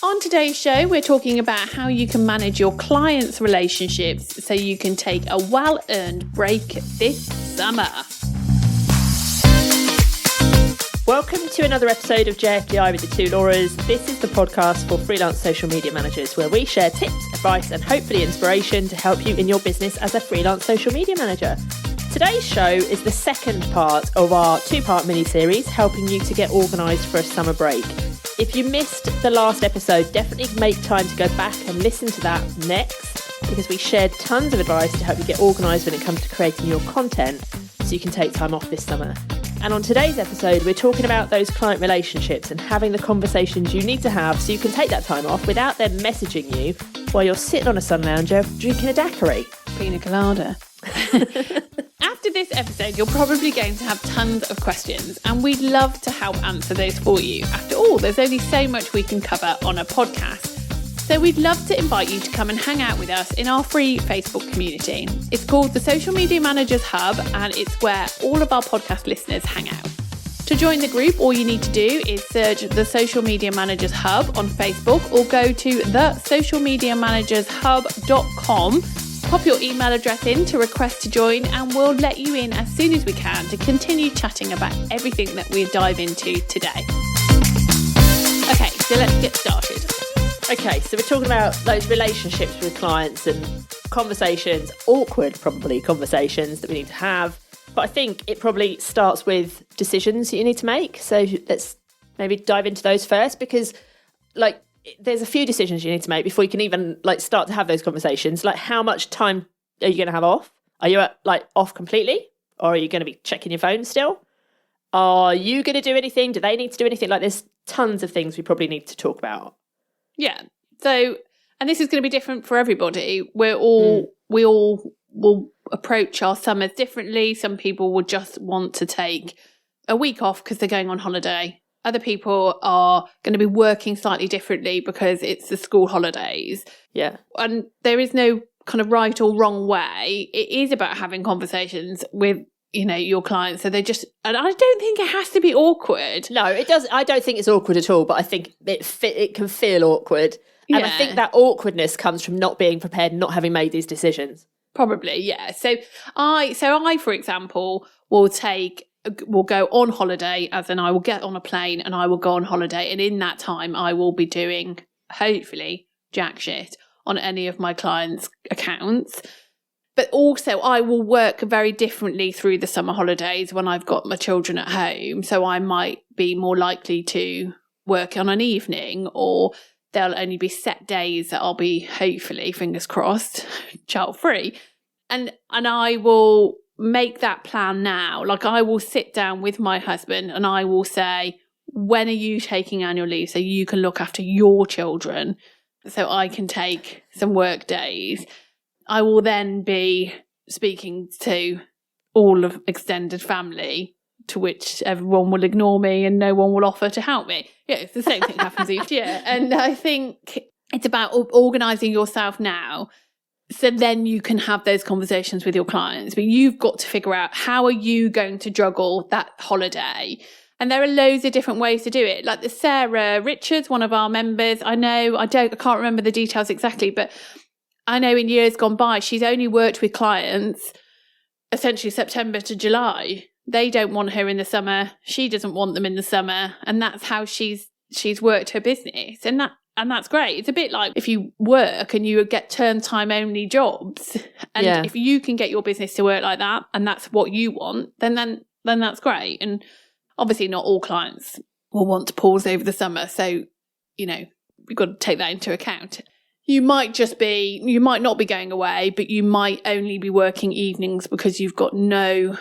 On today's show, we're talking about how you can manage your clients' relationships so you can take a well-earned break this summer. Welcome to another episode of JFDI with the two Lauras. This is the podcast for freelance social media managers where we share tips, advice and hopefully inspiration to help you in your business as a freelance social media manager. Today's show is the second part of our two-part mini-series helping you to get organised for a summer break. If you missed the last episode, definitely make time to go back and listen to that next because we shared tons of advice to help you get organised when it comes to creating your content so you can take time off this summer. And on today's episode, we're talking about those client relationships and having the conversations you need to have so you can take that time off without them messaging you while you're sitting on a sun lounger drinking a daiquiri. Pina colada. After this episode, you're probably going to have tons of questions and we'd love to help answer those for you. After all, there's only so much we can cover on a podcast. So we'd love to invite you to come and hang out with us in our free Facebook community. It's called the Social Media Managers Hub and it's where all of our podcast listeners hang out. To join the group, all you need to do is search the Social Media Managers Hub on Facebook or go to thesocialmediamanagershub.com. Pop your email address in to request to join and we'll let you in as soon as we can to continue chatting about everything that we dive into today. Okay, so let's get started. Okay, so we're talking about those relationships with clients and conversations, awkward probably conversations that we need to have. But I think it probably starts with decisions that you need to make. So let's maybe dive into those first because there's a few decisions you need to make before you can even start to have those conversations. Like how much time are you going to have off? Are you off completely? Or are you going to be checking your phone still? Are you going to do anything? Do they need to do anything? There's tons of things we probably need to talk about. Yeah. So, and this is going to be different for everybody. We all will approach our summers differently. Some people will just want to take a week off because they're going on holiday. Other people are going to be working slightly differently because it's the school holidays. Yeah. And there is no kind of right or wrong way. It is about having conversations with your clients. So and I don't think it has to be awkward. No, it does. I don't think it's awkward at all, but I think it can feel awkward. And I think that awkwardness comes from not being prepared, not having made these decisions. Probably, yeah. So I, for example, will go on holiday, as in I will get on a plane and I will go on holiday. And in that time, I will be doing, hopefully, jack shit on any of my clients' accounts. But also I will work very differently through the summer holidays when I've got my children at home. So I might be more likely to work on an evening or there'll only be set days that I'll be, hopefully, fingers crossed, child free. And I will make that plan now. I will sit down with my husband and I will say, when are you taking annual leave so you can look after your children so I can take some work days? I will then be speaking to all of extended family, to which everyone will ignore me and no one will offer to help me. Yeah, it's the same thing happens each year. And I think it's about organising yourself now so then you can have those conversations with your clients. But you've got to figure out how are you going to juggle that holiday. And there are loads of different ways to do it. Like the Sarah Richards, one of our members, I can't remember the details exactly, but I know in years gone by, she's only worked with clients essentially September to July. They don't want her in the summer. She doesn't want them in the summer. And that's how she's worked her business. And that's great. It's a bit like if you work and you get turn time only jobs. And if you can get your business to work like that and that's what you want, then that's great. And obviously not all clients will want to pause over the summer. So, you've got to take that into account. You might not be going away, but you might only be working evenings because you've got no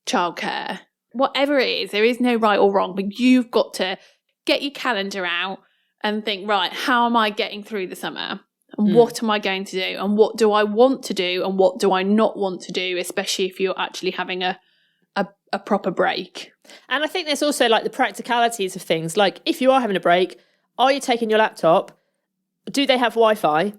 childcare. Whatever it is, there is no right or wrong, but you've got to get your calendar out and think, right, how am I getting through the summer? And what am I going to do? And what do I want to do? And what do I not want to do, especially if you're actually having a proper break? And I think there's also the practicalities of things. Like if you are having a break, are you taking your laptop? Do they have Wi-Fi?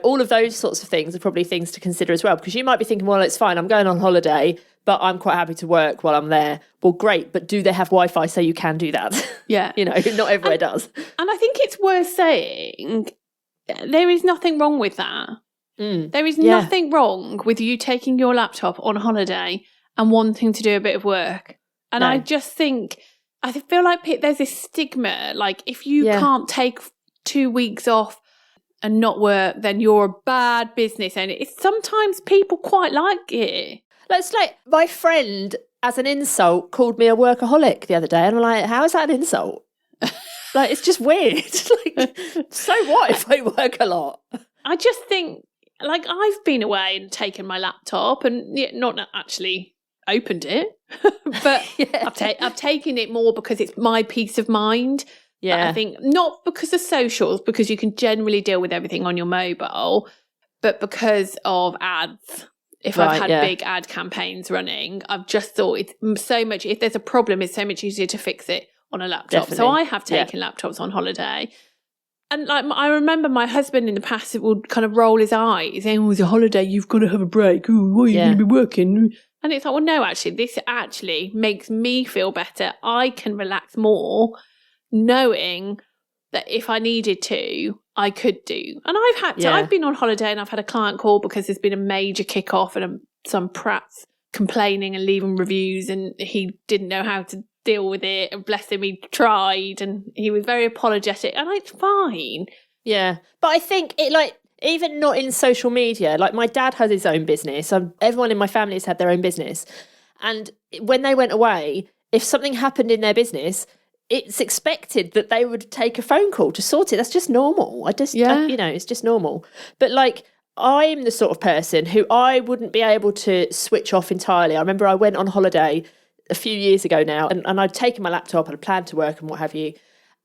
all of those sorts of things are probably things to consider as well, because you might be thinking, well, it's fine, I'm going on holiday, but I'm quite happy to work while I'm there. Well, great, but do they have Wi-Fi so you can do that? Yeah. Not everywhere does. And I think it's worth saying there is nothing wrong with that. There is nothing wrong with you taking your laptop on holiday and wanting to do a bit of work. And I just think, I feel like there's this stigma, like if you can't take 2 weeks off and not work, then you're a bad business owner. It's sometimes people quite like it. It's like my friend, as an insult, called me a workaholic the other day, and I'm like, how is that an insult? Like, it's just weird. Like, so what if I work a lot? I just think, like, I've been away and taken my laptop and not actually opened it, but I've taken it more because it's my peace of mind. Yeah, I think not because of socials, because you can generally deal with everything on your mobile, but because of ads. If I've had big ad campaigns running, I've just thought it's so much, if there's a problem, it's so much easier to fix it on a laptop. Definitely. So I have taken laptops on holiday. And like I remember my husband in the past would kind of roll his eyes, saying, it's a holiday, you've got to have a break. Ooh, why are you going to be working? And it's like, well, no, actually, this actually makes me feel better. I can relax more knowing that if I needed to, I could do. And I've been on holiday and I've had a client call because there's been a major kick-off and some prat's complaining and leaving reviews and he didn't know how to deal with it. And bless him, he tried and he was very apologetic and it's fine. Yeah. But I think even not in social media, like my dad has his own business. Everyone in my family has had their own business. And when they went away, if something happened in their business, it's expected that they would take a phone call to sort it. That's just normal. It's just normal. But like, I'm the sort of person who I wouldn't be able to switch off entirely. I remember I went on holiday a few years ago now and I'd taken my laptop and I planned to work and what have you.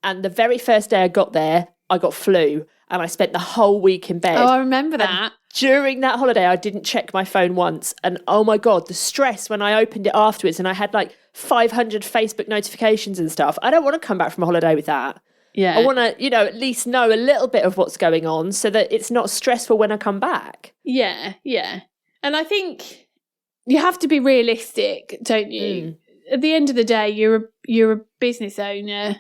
And the very first day I got there, I got flu and I spent the whole week in bed. Oh, I remember that. And during that holiday, I didn't check my phone once. And oh my God, the stress when I opened it afterwards and I had like 500 Facebook notifications and stuff. I don't want to come back from a holiday with that. Yeah. I want to, at least know a little bit of what's going on so that it's not stressful when I come back. Yeah, yeah. And I think you have to be realistic, don't you? At the end of the day, you're a business owner.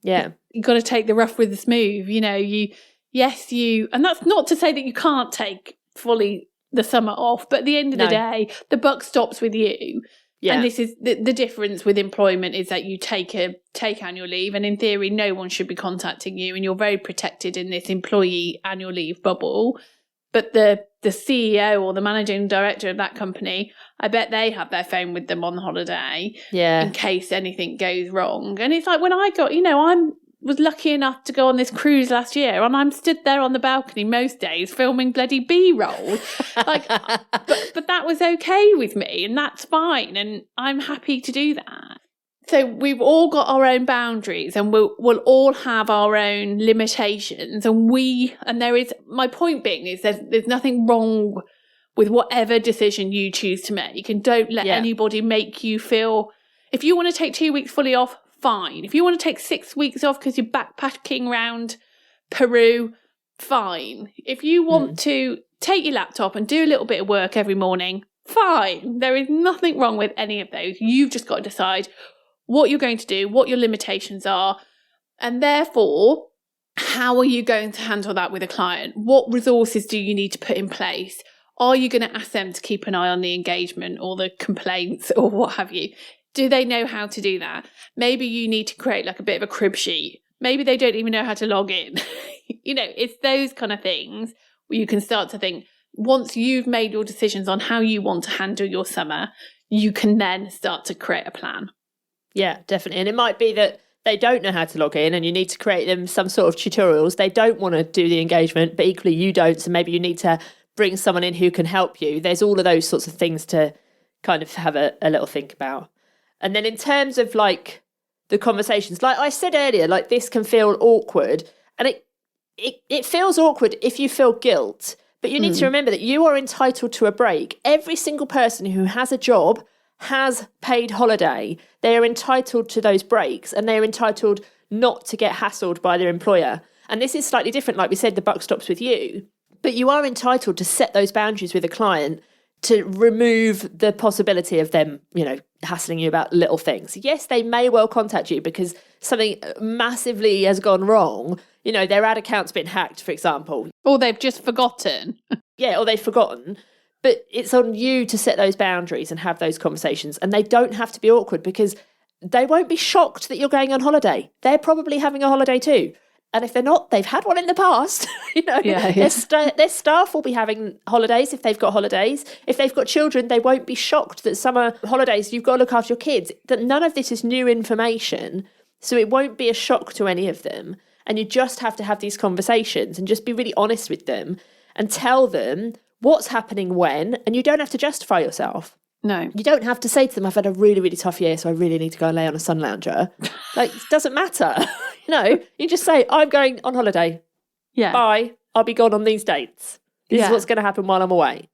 Yeah. You've got to take the rough with the smooth. And that's not to say that you can't take fully the summer off, but at the end of the day, the buck stops with you. Yeah. And this is the difference with employment is that you take annual leave, and in theory, no one should be contacting you, and you're very protected in this employee annual leave bubble. But the CEO or the managing director of that company, I bet they have their phone with them on holiday in case anything goes wrong. And it's like when I got, I was lucky enough to go on this cruise last year and I'm stood there on the balcony most days filming bloody B-roll. But that was okay with me and that's fine. And I'm happy to do that. So we've all got our own boundaries and we'll all have our own limitations. And there is, my point being is there's nothing wrong with whatever decision you choose to make. And don't let anybody make you feel, if you want to take 2 weeks fully off, fine. If you want to take 6 weeks off because you're backpacking around Peru, fine. If you want to take your laptop and do a little bit of work every morning, fine. There is nothing wrong with any of those. You've just got to decide what you're going to do, what your limitations are, and therefore, how are you going to handle that with a client? What resources do you need to put in place? Are you going to ask them to keep an eye on the engagement or the complaints or what have you? Do they know how to do that? Maybe you need to create like a bit of a crib sheet. Maybe they don't even know how to log in. It's those kind of things where you can start to think, once you've made your decisions on how you want to handle your summer, you can then start to create a plan. Yeah, definitely. And it might be that they don't know how to log in and you need to create them some sort of tutorials. They don't want to do the engagement, but equally you don't. So maybe you need to bring someone in who can help you. There's all of those sorts of things to kind of have a little think about. And then in terms of like the conversations, like I said earlier, like this can feel awkward and it feels awkward if you feel guilt, but you need to remember that you are entitled to a break. Every single person who has a job has paid holiday. They are entitled to those breaks and they're entitled not to get hassled by their employer. And this is slightly different. Like we said, the buck stops with you. But you are entitled to set those boundaries with a client to remove the possibility of them, hassling you about little things. Yes, they may well contact you because something massively has gone wrong. Their ad account's been hacked, for example. Or they've just forgotten. Yeah, or they've forgotten. But it's on you to set those boundaries and have those conversations. And they don't have to be awkward because they won't be shocked that you're going on holiday. They're probably having a holiday too. And if they're not, they've had one in the past. Their staff will be having holidays if they've got holidays. If they've got children, they won't be shocked that summer holidays, you've got to look after your kids. That none of this is new information. So it won't be a shock to any of them. And you just have to have these conversations and just be really honest with them and tell them what's happening when. And you don't have to justify yourself. No. You don't have to say to them, I've had a really, really tough year, so I really need to go and lay on a sun lounger. It doesn't matter. You just say, I'm going on holiday. Yeah. Bye. I'll be gone on these dates. This is what's going to happen while I'm away.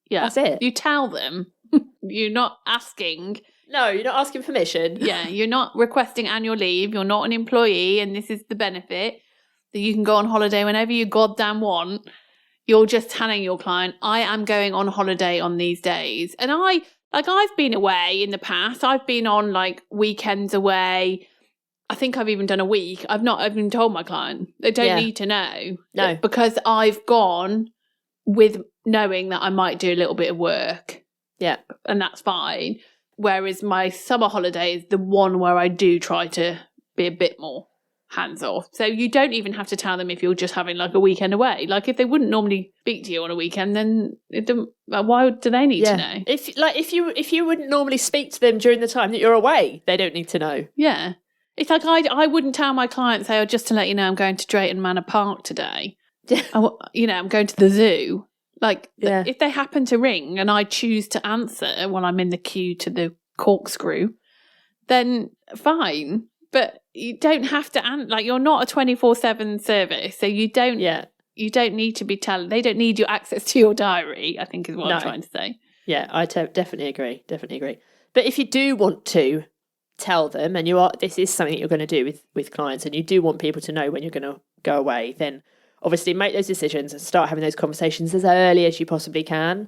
Yeah. That's it. You tell them. You're not asking. No, you're not asking permission. Yeah. You're not requesting annual leave. You're not an employee. And this is the benefit that you can go on holiday whenever you goddamn want. You're just telling your client, I am going on holiday on these days. And I've been away in the past. I've been on weekends away. I think I've even done a week. I've not even told my client. They don't need to know. No. Because I've gone with knowing that I might do a little bit of work. Yeah. And that's fine. Whereas my summer holiday is the one where I do try to be a bit more hands off. So you don't even have to tell them if you're just having a weekend away. If they wouldn't normally speak to you on a weekend, then why do they need to know? If you wouldn't normally speak to them during the time that you're away, they don't need to know. Yeah. It's I wouldn't tell my clients, just to let you know, I'm going to Drayton Manor Park today. I'm going to the zoo. If they happen to ring and I choose to answer when I'm in the queue to the corkscrew, then fine. But you don't have to, you're not a 24/7 service, so you don't need to be telling, they don't need your access to your diary, I think is what I'm trying to say. Yeah, I definitely agree. But if you do want to tell them, and this is something that you're going to do with clients, and you do want people to know when you're going to go away, then obviously make those decisions and start having those conversations as early as you possibly can.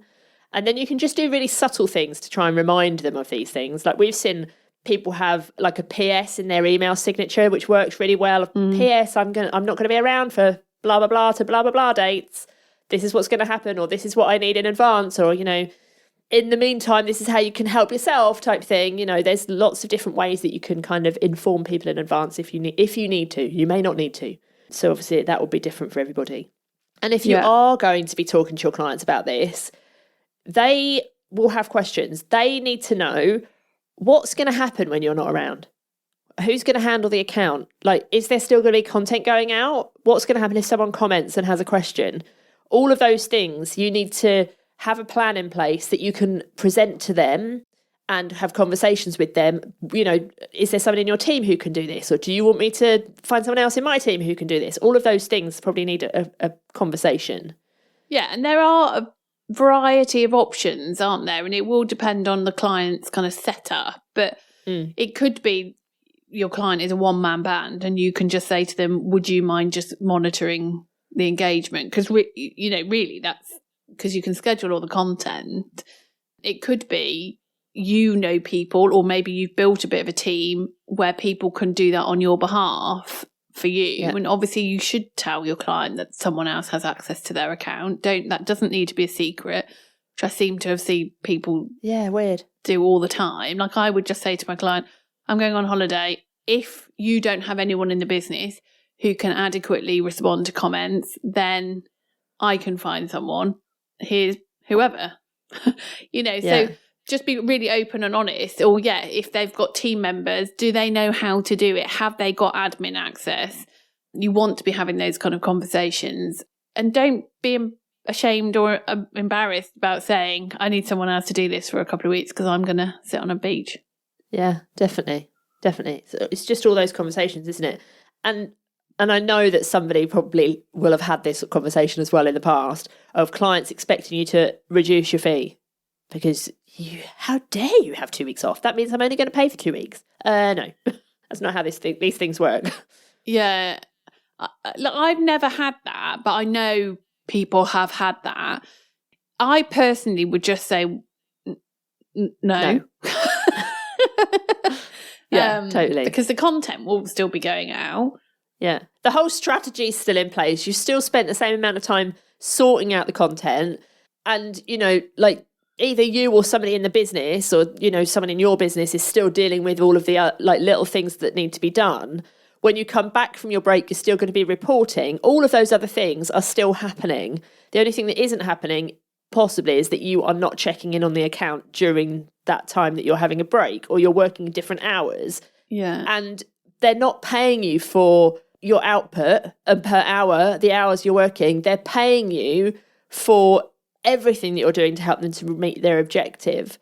And then you can just do really subtle things to try and remind them of these things. We've seen people have a PS in their email signature, which works really well. PS, I'm not going to be around for blah, blah, blah to blah, blah, blah dates. This is what's going to happen, or this is what I need in advance, or, in the meantime, this is how you can help yourself type thing. There's lots of different ways that you can kind of inform people in advance if you need to. You may not need to. So obviously that will be different for everybody. And if you are going to be talking to your clients about this, they will have questions. They need to know what's going to happen when you're not around. Who's going to handle the account? Is there still going to be content going out? What's going to happen if someone comments and has a question? All of those things, you need to have a plan in place that you can present to them and have conversations with them. Is there someone in your team who can do this? Or do you want me to find someone else in my team who can do this? All of those things probably need a conversation. Yeah, and there are a variety of options, aren't there? And it will depend on the client's kind of setup. But it could be your client is a one-man band and you can just say to them, would you mind just monitoring the engagement? Because, really that's because you can schedule all the content. It could be people, or maybe you've built a bit of a team where people can do that on your behalf for you. Yeah. And obviously you should tell your client that someone else has access to their account. That doesn't need to be a secret, which I seem to have seen people weird do all the time. I would just say to my client, I'm going on holiday. If you don't have anyone in the business who can adequately respond to comments, then I can find someone. Here's whoever. So just be really open and honest. Or if they've got team members, do they know how to do it? Have they got admin access? You want to be having those kind of conversations, and don't be ashamed or embarrassed about saying, I need someone else to do this for a couple of weeks because I'm going to sit on a beach. Yeah, definitely. So it's just all those conversations, isn't it? And I know that somebody probably will have had this conversation as well in the past of clients expecting you to reduce your fee because how dare you have 2 weeks off? That means I'm only going to pay for 2 weeks. No, that's not how these things work. Yeah. Look, I've never had that, but I know people have had that. I personally would just say no. Yeah, totally. Because the content will still be going out. Yeah. The whole strategy is still in place. You still spent the same amount of time sorting out the content. And, you know, like either you or somebody in the business or, you know, someone in your business is still dealing with all of the like little things that need to be done. When you come back from your break, you're still going to be reporting. All of those other things are still happening. The only thing that isn't happening possibly is that you are not checking in on the account during that time that you're having a break, or you're working different hours. Yeah. And they're not paying you for your output and per hour, the hours you're working. They're paying you for everything that you're doing to help them to meet their objective.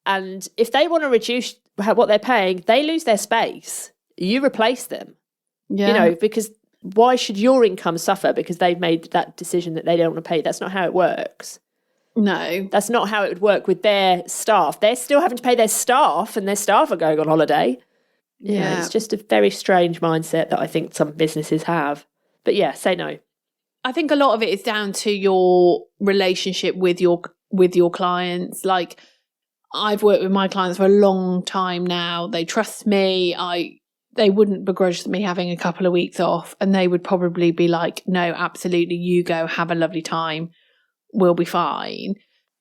And if they want to reduce what they're paying, they lose their space. You replace them. Yeah. You know, because why should your income suffer because they've made that decision that they don't want to pay? That's not how it works. No. That's not how it would work with their staff. They're still having to pay their staff, and their staff are going on holiday. Yeah, it's just a very strange mindset that I think some businesses have. But yeah, say no. I think a lot of it is down to your relationship with your clients. Like, I've worked with my clients for a long time now. They trust me. They wouldn't begrudge me having a couple of weeks off, and they would probably be like, no, absolutely, you go, have a lovely time. We'll be fine,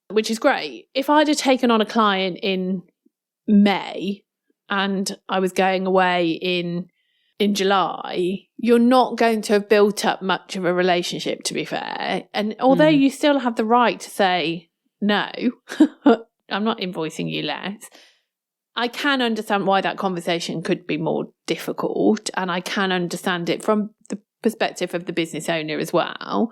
which is great. If I'd have taken on a client in May and I was going away in July, you're not going to have built up much of a relationship, to be fair. And although you still have the right to say, no, I'm not invoicing you less, I can understand why that conversation could be more difficult. And I can understand it from the perspective of the business owner as well.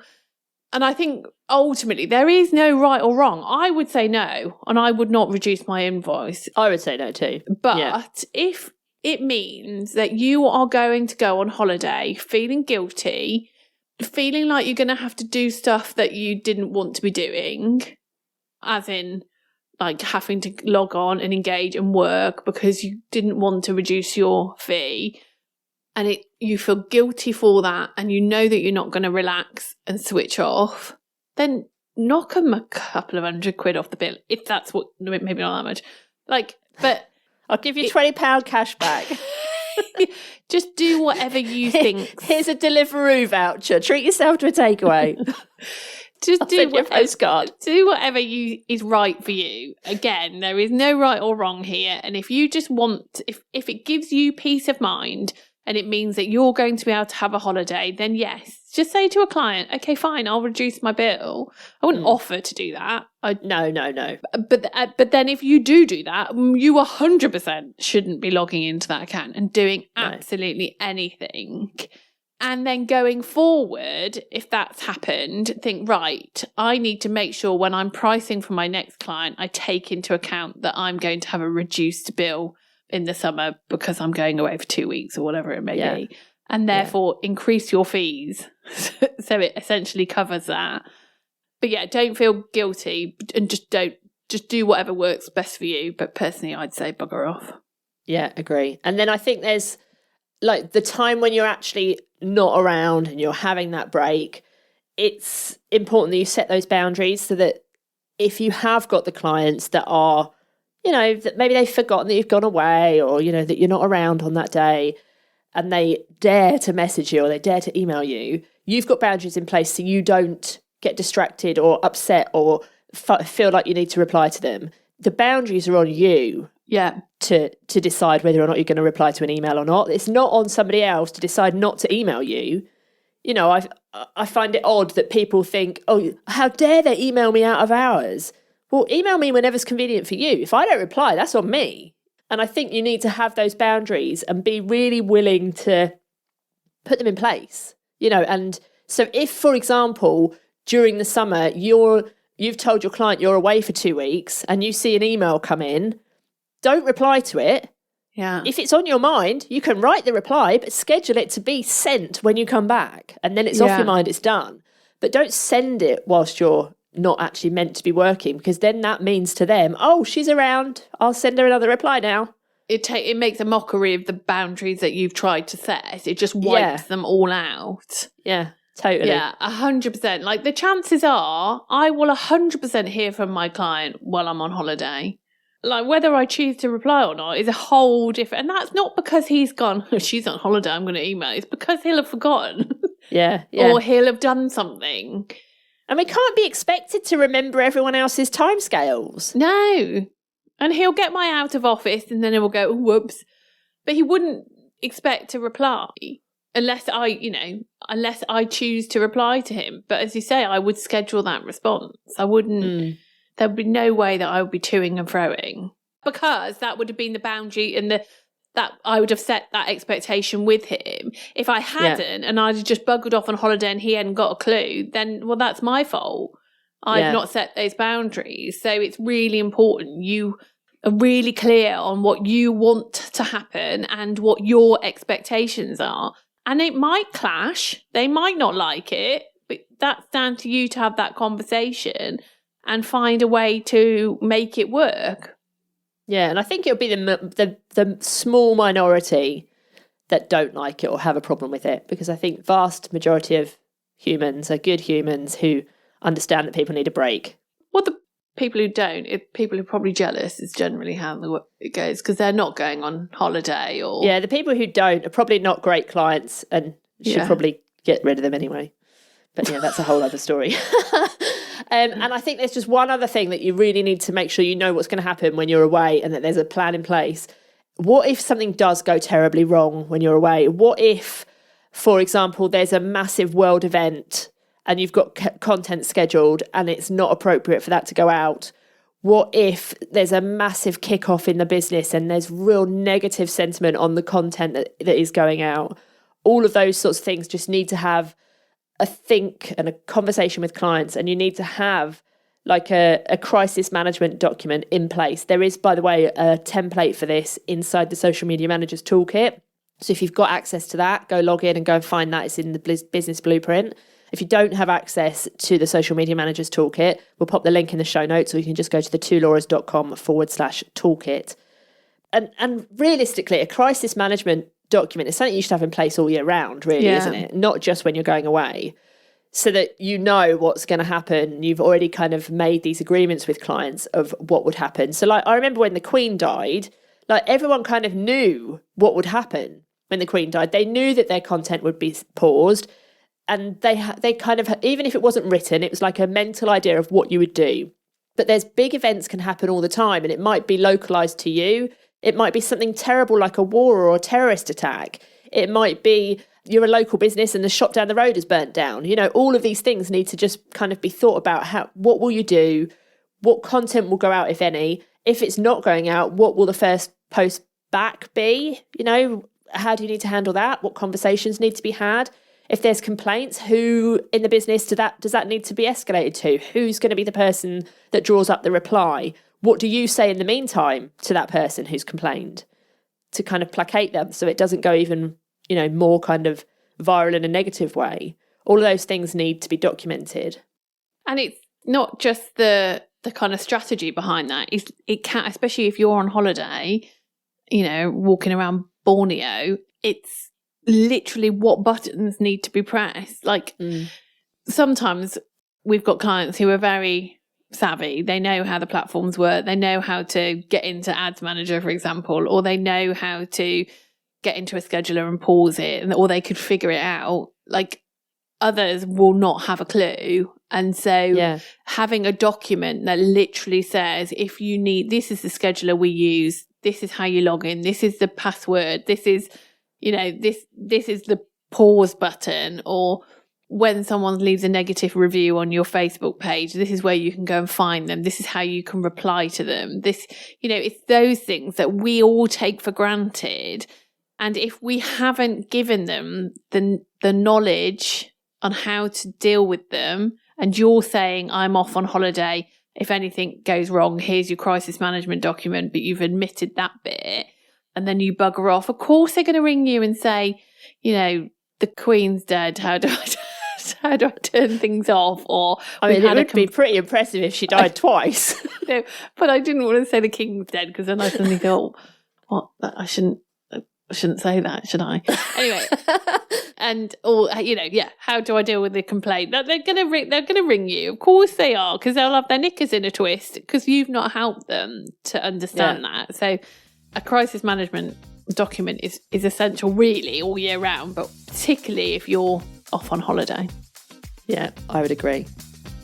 And I think ultimately there is no right or wrong. I would say no, and I would not reduce my invoice. I would say no too. But if it means that you are going to go on holiday feeling guilty, feeling like you're going to have to do stuff that you didn't want to be doing, as in like having to log on and engage and work because you didn't want to reduce your fee, and you feel guilty for that, and you know that you're not going to relax and switch off, then knock them a couple of £100 off the bill, if that's what, maybe not that much. Like, but I'll give you £20 cash back. Just do whatever you think. Here's a Deliveroo voucher. Treat yourself to a takeaway. Just do whatever is right for you. Again, there is no right or wrong here. And if you just want, if it gives you peace of mind, and it means that you're going to be able to have a holiday, then yes, just say to a client, okay, fine, I'll reduce my bill. I wouldn't offer to do that. No. But then if you do that, you 100% shouldn't be logging into that account and doing absolutely anything. And then going forward, if that's happened, think, right, I need to make sure when I'm pricing for my next client, I take into account that I'm going to have a reduced bill in the summer because I'm going away for 2 weeks or whatever it may be. And therefore increase your fees. So it essentially covers that. But yeah, don't feel guilty and just do whatever works best for you. But personally, I'd say bugger off. Yeah, agree. And then I think there's like the time when you're actually not around and you're having that break, it's important that you set those boundaries so that if you have got the clients that are, you know, that maybe they've forgotten that you've gone away, or, you know, that you're not around on that day, and they dare to message you or they dare to email you, you've got boundaries in place so you don't get distracted or upset or feel like you need to reply to them. The boundaries are on you. Yeah. To decide whether or not you're going to reply to an email or not. It's not on somebody else to decide not to email you. You know, I find it odd that people think, oh, how dare they email me out of hours? Well, email me whenever's convenient for you. If I don't reply, that's on me. And I think you need to have those boundaries and be really willing to put them in place. You know, and so if, for example, during the summer, you've told your client you're away for 2 weeks and you see an email come in, don't reply to it. Yeah. If it's on your mind, you can write the reply, but schedule it to be sent when you come back. And then it's off your mind, it's done. But don't send it whilst you're not actually meant to be working, because then that means to them, oh, she's around, I'll send her another reply now. It makes a mockery of the boundaries that you've tried to set. It just wipes them all out. Yeah, Totally. Yeah, 100%. Like the chances are I will 100% hear from my client while I'm on holiday. Like whether I choose to reply or not is a whole different, and that's not because he's gone, oh, she's on holiday, I'm going to email. It's because he'll have forgotten. Yeah. Or he'll have done something. And we can't be expected to remember everyone else's timescales. No. And he'll get my out of office and then he will go, oh, whoops. But he wouldn't expect to reply unless I choose to reply to him. But as you say, I would schedule that response. I wouldn't, there'd be no way that I would be toing and froing, because that would have been the boundary and that I would have set that expectation with him. If I hadn't and I'd just buggered off on holiday and he hadn't got a clue, then, well, that's my fault. I've not set those boundaries. So it's really important you are really clear on what you want to happen and what your expectations are. And it might clash. They might not like it, but that's down to you to have that conversation and find a way to make it work. Yeah, and I think it'll be the small minority that don't like it or have a problem with it, because I think vast majority of humans are good humans who understand that people need a break. Well, the people who don't, people who are probably jealous is generally how it goes, because they're not going on holiday or... Yeah, the people who don't are probably not great clients and should probably get rid of them anyway. But yeah, that's a whole other story. And I think there's just one other thing that you really need to make sure you know what's going to happen when you're away and that there's a plan in place. What if something does go terribly wrong when you're away? What if, for example, there's a massive world event and you've got content scheduled and it's not appropriate for that to go out? What if there's a massive kickoff in the business and there's real negative sentiment on the content that is going out? All of those sorts of things just need to have a think and a conversation with clients, and you need to have like a crisis management document in place. There is, by the way, a template for this inside the Social Media Managers Toolkit. So if you've got access to that, go log in and go and find that. It's in the business blueprint. If you don't have access to the Social Media Managers Toolkit, we'll pop the link in the show notes, or you can just go to the2lauras.com/toolkit. And realistically, a crisis management document is something you should have in place all year round, really, isn't it? Not just when you're going away, so that you know what's going to happen. You've already kind of made these agreements with clients of what would happen. So like, I remember when the Queen died, like everyone kind of knew what would happen when the Queen died. They knew that their content would be paused, and they kind of, even if it wasn't written, it was like a mental idea of what you would do. But there's big events can happen all the time, and it might be localized to you. It might be something terrible like a war or a terrorist attack. It might be you're a local business and the shop down the road is burnt down. You know, all of these things need to just kind of be thought about. What will you do? What content will go out, if any? If it's not going out, what will the first post back be? You know, how do you need to handle that? What conversations need to be had? If there's complaints, who in the business does that need to be escalated to? Who's going to be the person that draws up the reply? What do you say in the meantime to that person who's complained to kind of placate them so it doesn't go even, you know, more kind of viral in a negative way? All of those things need to be documented. And it's not just the kind of strategy behind that. It can, especially if you're on holiday, you know, walking around Borneo, it's literally what buttons need to be pressed. Like sometimes we've got clients who are very savvy. They know how the platforms work. They know how to get into Ads Manager, for example, or they know how to get into a scheduler and pause it, or they could figure it out. Like others will not have a clue. And so having a document that literally says, if you need, this is the scheduler we use, this is how you log in, this is the password, this is, you know, this is the pause button, or when someone leaves a negative review on your Facebook page, this is where you can go and find them. This is how you can reply to them. This, you know, it's those things that we all take for granted. And if we haven't given them the knowledge on how to deal with them, and you're saying, I'm off on holiday, if anything goes wrong, here's your crisis management document, but you've admitted that bit, and then you bugger off, of course they're going to ring you and say, you know, the Queen's dead, how do I turn things off? Or I mean, it would be pretty impressive if she died twice. No, but I didn't want to say the King's dead, because then I suddenly thought, what? I shouldn't. I shouldn't say that, should I? Anyway, and how do I deal with the complaint? That they're gonna ring you. Of course they are, because they'll have their knickers in a twist because you've not helped them to understand that. So a crisis management document is essential really all year round, but particularly if you're off on holiday. Yeah, I would agree.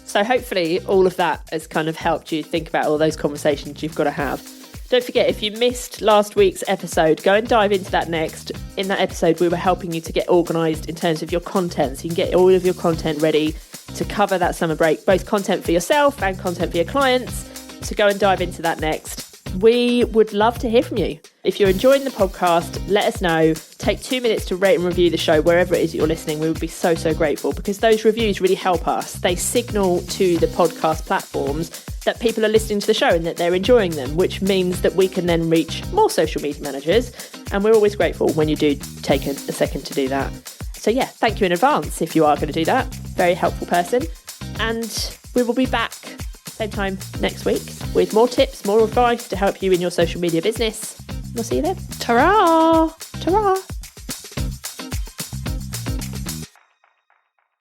So hopefully all of that has kind of helped you think about all those conversations you've got to have. Don't forget, if you missed last week's episode, go and dive into that next. In that episode, we were helping you to get organised in terms of your content. So you can get all of your content ready to cover that summer break, both content for yourself and content for your clients. So go and dive into that next. We would love to hear from you. If you're enjoying the podcast, let us know. Take 2 minutes to rate and review the show wherever it is that you're listening. We would be so, so grateful, because those reviews really help us. They signal to the podcast platforms that people are listening to the show and that they're enjoying them, which means that we can then reach more social media managers. And we're always grateful when you do take a second to do that. So yeah, thank you in advance if you are going to do that. Very helpful person. And we will be back same time next week with more tips, more advice to help you in your social media business. We'll see you then. Ta-ra! Ta-ra!